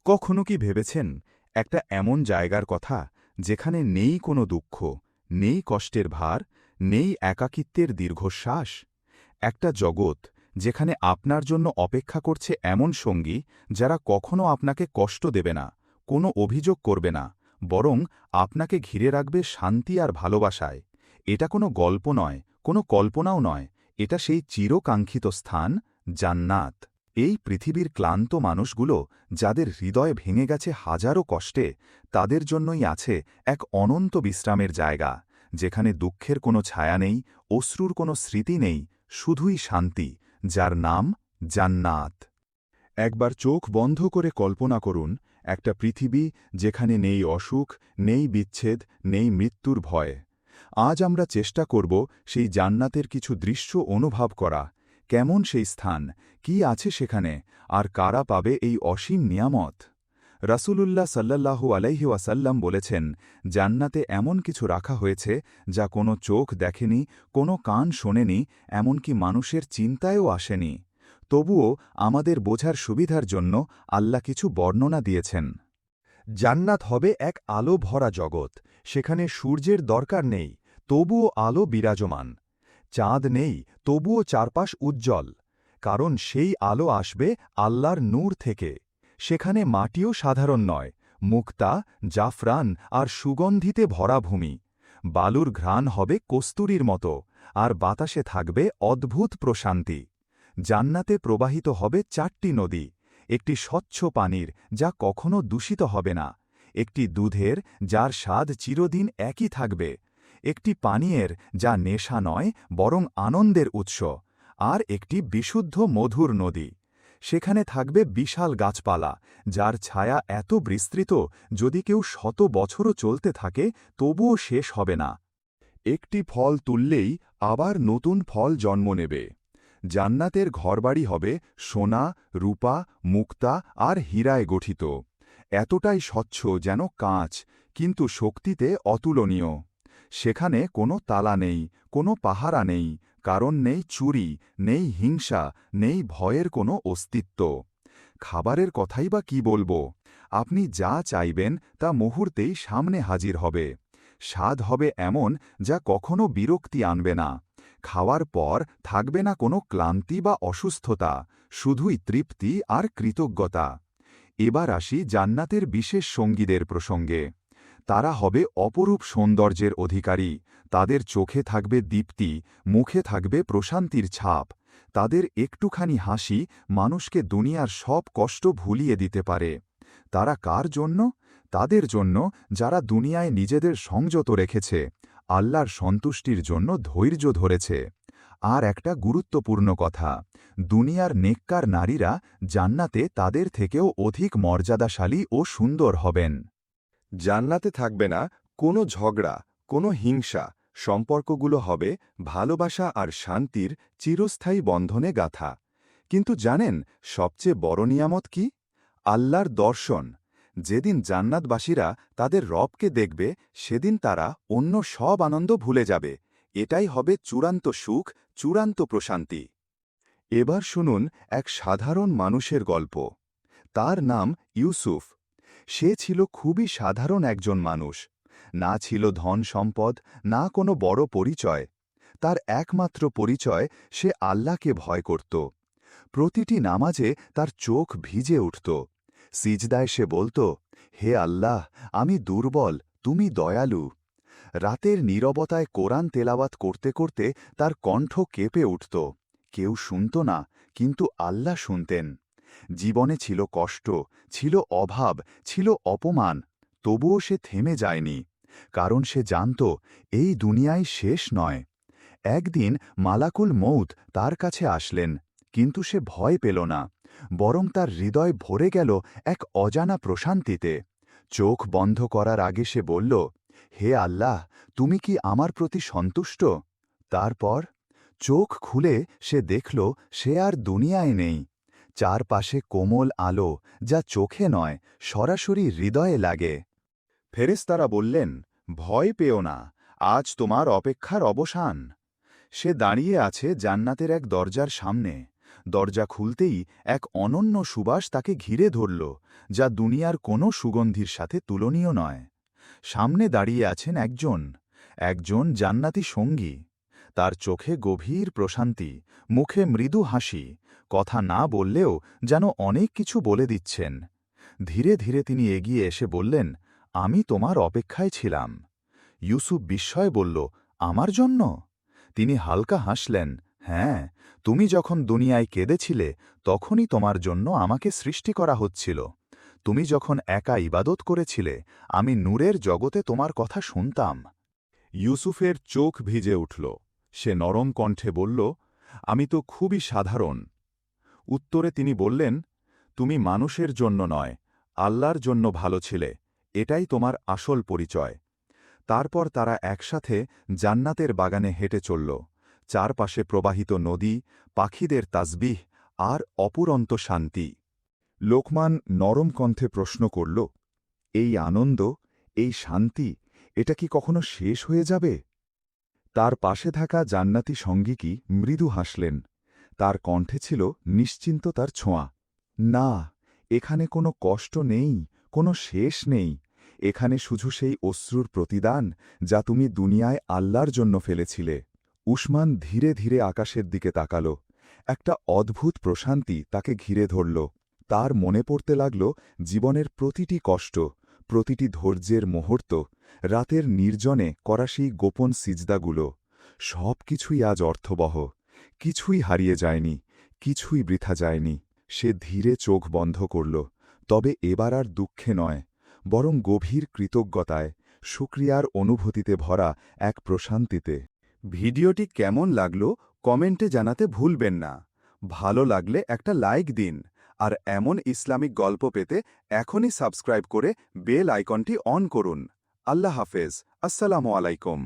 কখনো কি ভেবেছেন একটা এমন জায়গার কথা যেখানে নেই কোনো দুঃখ, নেই কষ্টের ভার, নেই একাকিত্বের দীর্ঘশ্বাস? একটা জগৎ যেখানে আপনার জন্য অপেক্ষা করছে এমন সঙ্গী যারা কখনো আপনাকে কষ্ট দেবে না, কোনো অভিযোগ করবে না, বরং আপনাকে ঘিরে রাখবে শান্তি আর ভালোবাসায়। এটা কোনো গল্প নয়, কোনো কল্পনাও নয়, এটা সেই চিরকাঙ্ক্ষিত স্থান, জান্নাত। এই পৃথিবীর ক্লান্ত মানুষগুলো যাদের হৃদয় ভেঙে গেছে হাজারো কষ্টে, তাদের জন্যই আছে এক অনন্ত বিশ্রামের জায়গা, যেখানে দুঃখের কোনো ছায়া নেই, অশ্রুর কোনো স্মৃতি নেই, শুধুই শান্তি, যার নাম জান্নাত। একবার চোখ বন্ধ করে কল্পনা করুন একটা পৃথিবী যেখানে নেই অসুখ, নেই বিচ্ছেদ, নেই মৃত্যুর ভয়। আজ আমরা চেষ্টা করব সেই জান্নাতের কিছু দৃশ্য অনুভব করা। কেমন সেই স্থান, কি আছে সেখানে, আর কারা পাবে এই অসীম নিয়ামত? রাসূলুল্লাহ সাল্লাল্লাহু আলাইহি ওয়াসাল্লাম বলেছেন, জান্নাতে এমন কিছু রাখা হয়েছে যা কোনো চোখ দেখেনি, কোনো কান শোনেনি, এমনকি মানুষের চিন্তায়ও আসেনি। তবুও আমাদের বোঝার সুবিধার জন্য আল্লাহ কিছু বর্ণনা দিয়েছেন। জান্নাত হবে এক আলো ভরা জগৎ, সেখানে সূর্যের দরকার নেই, তবুও আলো বিরাজমান। চাঁদ নেই, তবুও চারপাশ উজ্জ্বল, কারণ সেই আলো আসবে আল্লাহর নূর থেকে। সেখানে মাটিও সাধারণ নয়, মুক্তা, জাফরান আর সুগন্ধিতে ভরা ভূমি। বালুর ঘ্রাণ হবে কস্তুরীর মতো, আর বাতাসে থাকবে অদ্ভুত প্রশান্তি। জান্নাতে প্রবাহিত হবে 4টি নদী, একটি স্বচ্ছ পানির যা কখনো দূষিত হবে না, একটি দুধের যার স্বাদ চিরদিন একই থাকবে, একটি পানীয়ের যা নেশা নয় বরং আনন্দের উৎস, আর একটি বিশুদ্ধ মধুর নদী। সেখানে থাকবে বিশাল গাছপালা, যার ছায়া এত বিস্তৃত যদি কেউ 100 বছরও চলতে থাকে তবুও শেষ হবে না। একটি ফল তুললেই আবার নতুন ফল জন্ম নেবে। জান্নাতের ঘরবাড়ি হবে সোনা, রূপা, মুক্তা আর হীরায় গঠিত। এতটাই স্বচ্ছ যেন কাঁচ, কিন্তু শক্তিতে অতুলনীয়। সেখানে কোনো তালা নেই, কোনো পাহারা নেই, কারণ নেই চুরি, নেই হিংসা, নেই ভয়ের কোনো অস্তিত্ব। খাবারের কথাই বা কি বলবো, আপনি যা চাইবেন তা মুহূর্তেই সামনে হাজির হবে। স্বাদ হবে এমন যা কখনো বিরক্তি আনবে না। খাওয়ার পর থাকবে না কোনো ক্লান্তি বা অসুস্থতা, শুধুই তৃপ্তি আর কৃতজ্ঞতা। এবার আসি জান্নাতের বিশেষ সঙ্গীদের প্রসঙ্গে। তারা হবে অপরূপ সৌন্দর্যের অধিকারী, তাদের চোখে থাকবে দীপ্তি, মুখে থাকবে প্রশান্তির ছাপ। তাদের একটুখানি হাসি মানুষকে দুনিয়ার সব কষ্ট ভুলিয়ে দিতে পারে। তারা কার জন্য? তাদের জন্য যারা দুনিয়ায় নিজেদের সংযত রেখেছে, আল্লাহর সন্তুষ্টির জন্য ধৈর্য ধরেছে। আর একটা গুরুত্বপূর্ণ কথা, দুনিয়ার নেককার নারীরা জান্নাতে তাদের থেকেও অধিক মর্যাদাশালী ও সুন্দর হবেন। জান্নাতে থাকবে না কোনো ঝগড়া, কোনো হিংসা, সম্পর্কগুলো হবে ভালোবাসা আর শান্তির চিরস্থায়ী বন্ধনে গাঁথা। কিন্তু জানেন সবচেয়ে বড় নিয়ামত কি? আল্লাহর দর্শন। যেদিন জান্নাতবাসীরা তাদের রবকে দেখবে, সেদিন তারা অন্য সব আনন্দ ভুলে যাবে। এটাই হবে চূড়ান্ত সুখ, চূড়ান্ত প্রশান্তি। এবার শুনুন এক সাধারণ মানুষের গল্প। তার নাম ইউসুফ। সে ছিল খুবই সাধারণ একজন মানুষ। না ছিল ধন সম্পদ, না কোনো বড় পরিচয়। তার একমাত্র পরিচয়, সে আল্লাহকে ভয় করত। প্রতিটি নামাজে তার চোখ ভিজে উঠত। সিজদায় সে বলত, হে আল্লাহ, আমি দুর্বল, তুমি দয়ালু। রাতের নীরবতায় কোরআন তেলাওয়াত করতে করতে তার কণ্ঠ কেঁপে উঠত। কেউ শুনত না, কিন্তু আল্লাহ শুনতেন। জীবনে ছিল কষ্ট, ছিল অভাব, ছিল অপমান, তবুও সে থেমে যায়নি। কারণ সে জানত এই দুনিয়ায় শেষ নয়। একদিন মালাকুল মউত তার কাছে আসলেন, কিন্তু সে ভয় পেল না, বরং তার হৃদয় ভরে গেল এক অজানা প্রশান্তিতে। চোখ বন্ধ করার আগে সে বলল, হে আল্লাহ, তুমি কি আমার প্রতি সন্তুষ্ট? তারপর চোখ খুলে সে দেখল সে আর দুনিয়ায় নেই। চারপাশে কোমল আলো, যা চোখে নয় সরাসরি হৃদয়ে লাগে। ফেরেশতারা বললেন, ভয় পেও না, আজ তোমার অপেক্ষার অবসান। সে দাঁড়িয়ে আছে জান্নাতের এক দরজার সামনে, দরজা খুলতেই এক অনন্য সুবাস তাকে ঘিরে ধরল, যা দুনিয়ার কোনো সুগন্ধির সাথে তুলনীয় নয়। সামনে দাঁড়িয়ে আছেন একজন জান্নাতি সঙ্গী। তার চোখে গভীর প্রশান্তি, মুখে মৃদু হাসি, কথা না বললেও যেন অনেক কিছু বলে দিচ্ছেন। ধীরে ধীরে তিনি এগিয়ে এসে বললেন, আমি তোমার অপেক্ষায় ছিলাম। ইউসুফ বিস্ময়ে বলল, আমার জন্য? তিনি হালকা হাসলেন, হ্যাঁ, তুমি যখন দুনিয়ায় কেঁদেছিলে তখনই তোমার জন্য আমাকে সৃষ্টি করা হচ্ছিল। তুমি যখন একা ইবাদত করেছিলে আমি নূরের জগতে তোমার কথা শুনতাম। ইউসুফের চোখ ভিজে উঠল। সে নরম কণ্ঠে বলল, আমি তো খুবই সাধারণ। উত্তরে তিনি বললেন, তুমি মানুষের জন্য নয়, আল্লাহর জন্য ভালো ছিলে, এটাই তোমার আসল পরিচয়। তারপর তারা একসাথে জান্নাতের বাগানে হেঁটে চলল। চারপাশে প্রবাহিত নদী, পাখিদের তাসবিহ আর অপুরন্ত শান্তি। লোকমান নরম কণ্ঠে প্রশ্ন করল, এই আনন্দ, এই শান্তি, এটা কি কখনো শেষ হয়ে যাবে? তার পাশে থাকা জান্নাতি সঙ্গী কি মৃদু হাসলেন। তার কণ্ঠে ছিল নিশ্চিন্ততার ছোঁয়া। না, এখানে কোনো কষ্ট নেই, কোনো শেষ নেই। এখানে শুধু সেই অশ্রুর প্রতিদান যা তুমি দুনিয়ায় আল্লাহর জন্য ফেলেছিলে। উসমান ধীরে ধীরে আকাশের দিকে তাকাল। একটা অদ্ভুত প্রশান্তি তাকে ঘিরে ধরল। তার মনে পড়তে লাগল জীবনের প্রতিটি কষ্ট, প্রতিটি ধৈর্যের মুহূর্ত, রাতের নির্জনে করা সেই গোপন সিজদাগুলো। সব কিছুই আজ অর্থবহ। কিছুই হারিয়ে যায়নি, কিছুই বৃথা যায়নি। সে ধীরে চোখ বন্ধ করল, তবে এবার আর দুঃখে নয়, বরং গভীর কৃতজ্ঞতায়, শুকরিয়ার অনুভূতিতে ভরা এক প্রশান্তিতে। ভিডিওটি কেমন লাগলো কমেন্টে জানাতে ভুলবেন না। ভালো লাগলে একটা লাইক দিন, আর এমন ইসলামিক গল্প পেতে এখনই সাবস্ক্রাইব করে বেল আইকনটি অন করুন। আল্লাহ হাফেজ, আসসালামু আলাইকুম।